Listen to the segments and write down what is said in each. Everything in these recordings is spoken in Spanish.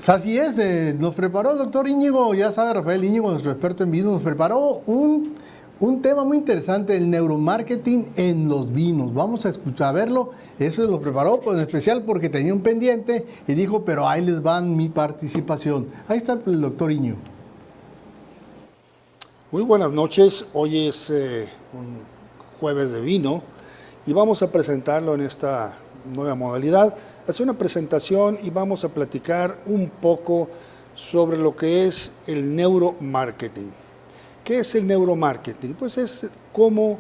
Así es, nos preparó el doctor Íñigo, ya sabe, Rafael Íñigo, nuestro experto en vinos, nos preparó un tema muy interesante, el neuromarketing en los vinos. Vamos a escuchar, a verlo. Eso lo preparó, pues en especial porque tenía un pendiente y dijo, pero ahí les va mi participación. Ahí está el doctor Íñigo. Muy buenas noches, hoy es un jueves de vino y vamos a presentarlo en esta nueva modalidad. Hacer una presentación y vamos a platicar un poco sobre lo que es el neuromarketing. ¿Qué es el neuromarketing? Pues es cómo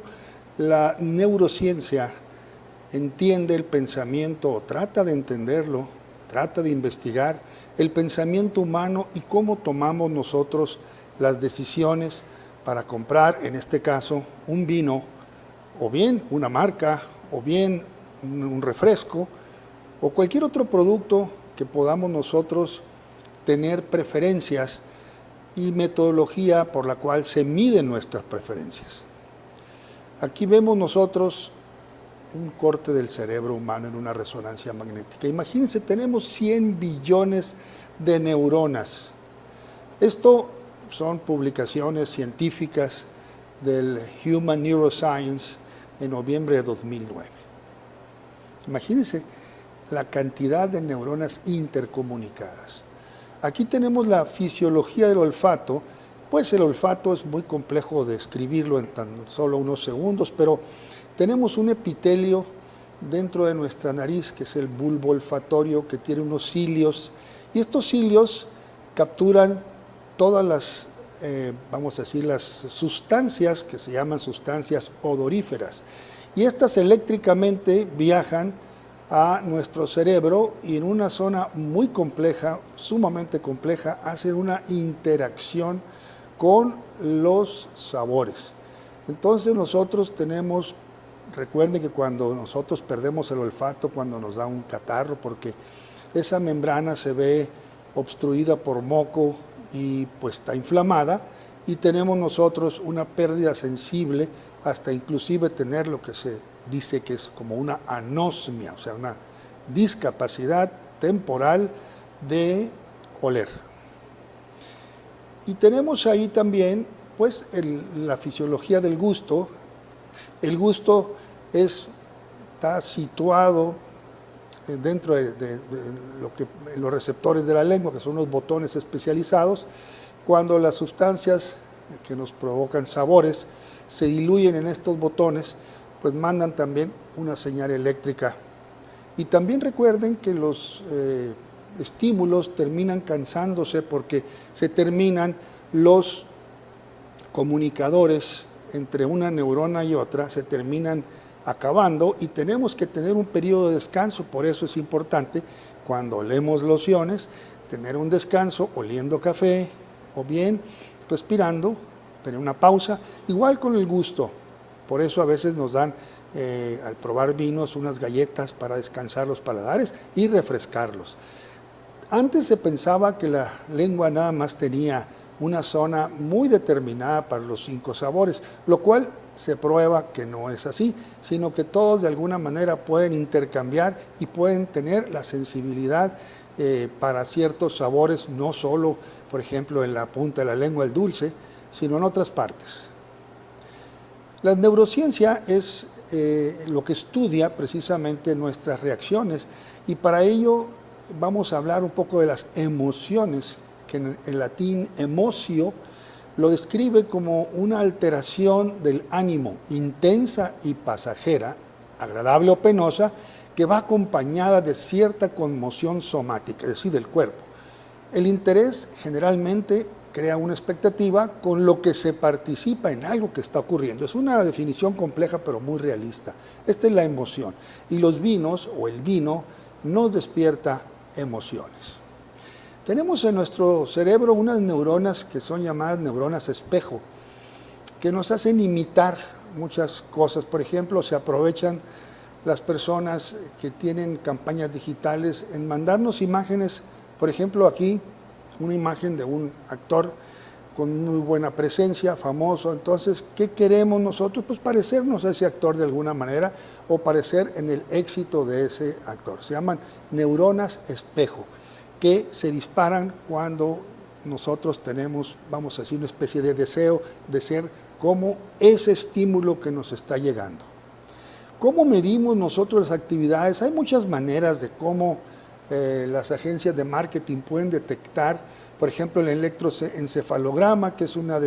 la neurociencia entiende el pensamiento, o trata de entenderlo, trata de investigar el pensamiento humano y cómo tomamos nosotros las decisiones para comprar, en este caso, un vino, o bien una marca, o bien un refresco, o cualquier otro producto que podamos nosotros tener preferencias y metodología por la cual se miden nuestras preferencias. Aquí vemos nosotros un corte del cerebro humano en una resonancia magnética. Imagínense, tenemos 100 billones de neuronas. Esto son publicaciones científicas del Human Neuroscience en noviembre de 2009. Imagínense la cantidad de neuronas intercomunicadas. Aquí tenemos la fisiología del olfato. Pues el olfato es muy complejo de describirlo en tan solo unos segundos, pero tenemos un epitelio dentro de nuestra nariz, que es el bulbo olfatorio, que tiene unos cilios, y estos cilios capturan todas las, vamos a decir, las sustancias que se llaman sustancias odoríferas, y estas eléctricamente viajan a nuestro cerebro y en una zona muy compleja, sumamente compleja, hacen una interacción con los sabores. Entonces nosotros tenemos, recuerden que cuando nosotros perdemos el olfato, cuando nos da un catarro, porque esa membrana se ve obstruida por moco y pues está inflamada, y tenemos nosotros una pérdida sensible, hasta inclusive tener lo que se dice que es como una anosmia, o sea, una discapacidad temporal de oler. Y tenemos ahí también pues la fisiología del gusto. El gusto está situado dentro de los receptores de la lengua, que son los botones especializados. Cuando las sustancias que nos provocan sabores se diluyen en estos botones, pues mandan también una señal eléctrica. Y también recuerden que los estímulos terminan cansándose porque se terminan los comunicadores entre una neurona y otra, se terminan acabando y tenemos que tener un periodo de descanso. Por eso es importante cuando olemos lociones tener un descanso oliendo café o bien respirando, tener una pausa, igual con el gusto. Por eso a veces nos dan al probar vinos unas galletas para descansar los paladares y refrescarlos. Antes se pensaba que la lengua nada más tenía una zona muy determinada para los 5 sabores, lo cual se prueba que no es así, sino que todos de alguna manera pueden intercambiar y pueden tener la sensibilidad para ciertos sabores, no solo, por ejemplo, en la punta de la lengua el dulce, sino en otras partes. La neurociencia es lo que estudia precisamente nuestras reacciones, y para ello vamos a hablar un poco de las emociones, que en latín emotio lo describe como una alteración del ánimo intensa y pasajera, agradable o penosa, que va acompañada de cierta conmoción somática, es decir, del cuerpo. El interés generalmente crea una expectativa con lo que se participa en algo que está ocurriendo. Es una definición compleja pero muy realista. Esta es la emoción. Y los vinos o el vino nos despierta emociones. Tenemos en nuestro cerebro unas neuronas que son llamadas neuronas espejo, que nos hacen imitar muchas cosas. Por ejemplo, se aprovechan las personas que tienen campañas digitales en mandarnos imágenes. Por ejemplo, aquí una imagen de un actor con muy buena presencia, famoso. Entonces, ¿qué queremos nosotros? Pues parecernos a ese actor de alguna manera o parecer en el éxito de ese actor. Se llaman neuronas espejo. que se disparan cuando nosotros tenemos, vamos a decir, una especie de deseo de ser como ese estímulo que nos está llegando. ¿Cómo medimos nosotros las actividades? Hay muchas maneras de cómo las agencias de marketing pueden detectar, por ejemplo, el electroencefalograma, que es una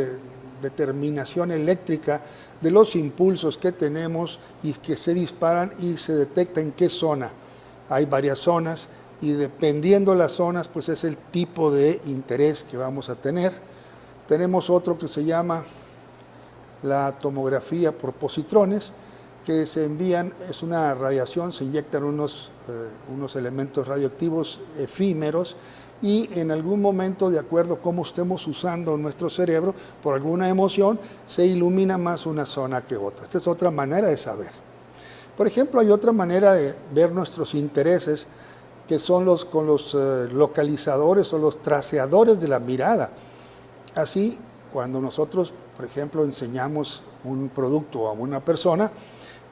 determinación eléctrica de los impulsos que tenemos y que se disparan y se detecta en qué zona. Hay varias zonas y dependiendo las zonas, pues es el tipo de interés que vamos a tener. Tenemos otro que se llama la tomografía por positrones, que se envían, es una radiación, se inyectan unos elementos radioactivos efímeros y en algún momento, de acuerdo a cómo estemos usando nuestro cerebro, por alguna emoción, se ilumina más una zona que otra. Esta es otra manera de saber. Por ejemplo, hay otra manera de ver nuestros intereses, que son con los localizadores o los traceadores de la mirada. Así, cuando nosotros, por ejemplo, enseñamos un producto a una persona,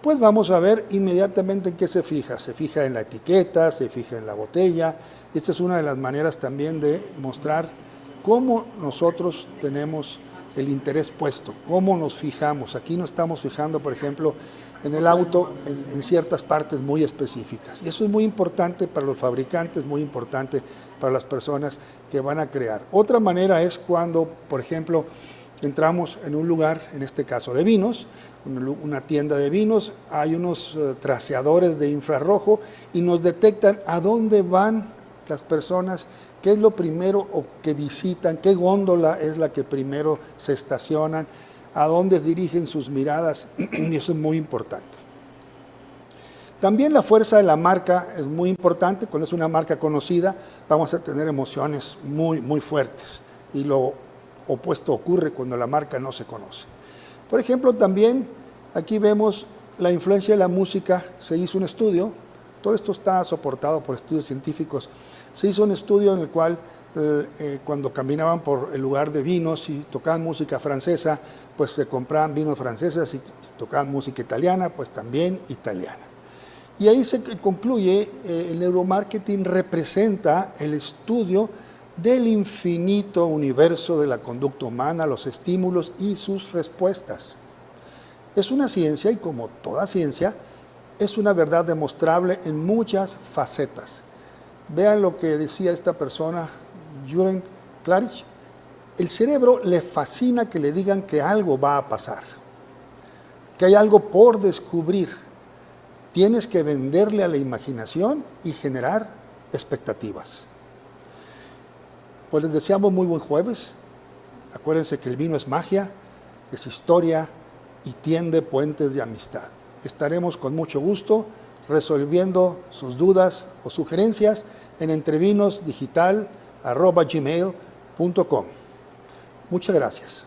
pues vamos a ver inmediatamente en qué se fija. Se fija en la etiqueta, se fija en la botella. Esta es una de las maneras también de mostrar cómo nosotros tenemos el interés puesto, cómo nos fijamos. Aquí nos estamos fijando, por ejemplo, en el auto en ciertas partes muy específicas. Y eso es muy importante para los fabricantes, muy importante para las personas que van a crear. Otra manera es cuando, por ejemplo, entramos en un lugar, en este caso de vinos, una tienda de vinos, hay unos traceadores de infrarrojo y nos detectan a dónde van las personas, qué es lo primero que visitan, qué góndola es la que primero se estacionan, a dónde dirigen sus miradas, y eso es muy importante. También la fuerza de la marca es muy importante. Cuando es una marca conocida, vamos a tener emociones muy, muy fuertes, y lo opuesto ocurre cuando la marca no se conoce. Por ejemplo, también aquí vemos la influencia de la música. Se hizo un estudio, todo esto está soportado por estudios científicos. Se hizo un estudio en el cual cuando caminaban por el lugar de vinos y tocaban música francesa, pues se compraban vinos franceses, y tocaban música italiana, pues también italiana. Y ahí se concluye, el neuromarketing representa el estudio del infinito universo de la conducta humana, los estímulos y sus respuestas. Es una ciencia y, como toda ciencia, es una verdad demostrable en muchas facetas. Vean lo que decía esta persona, Jürgen Klarich. El cerebro le fascina que le digan que algo va a pasar, que hay algo por descubrir. Tienes que venderle a la imaginación y generar expectativas. Pues les deseamos muy buen jueves. Acuérdense que el vino es magia, es historia y tiende puentes de amistad. Estaremos con mucho gusto resolviendo sus dudas o sugerencias en entrevinosdigital@gmail.com. Muchas gracias.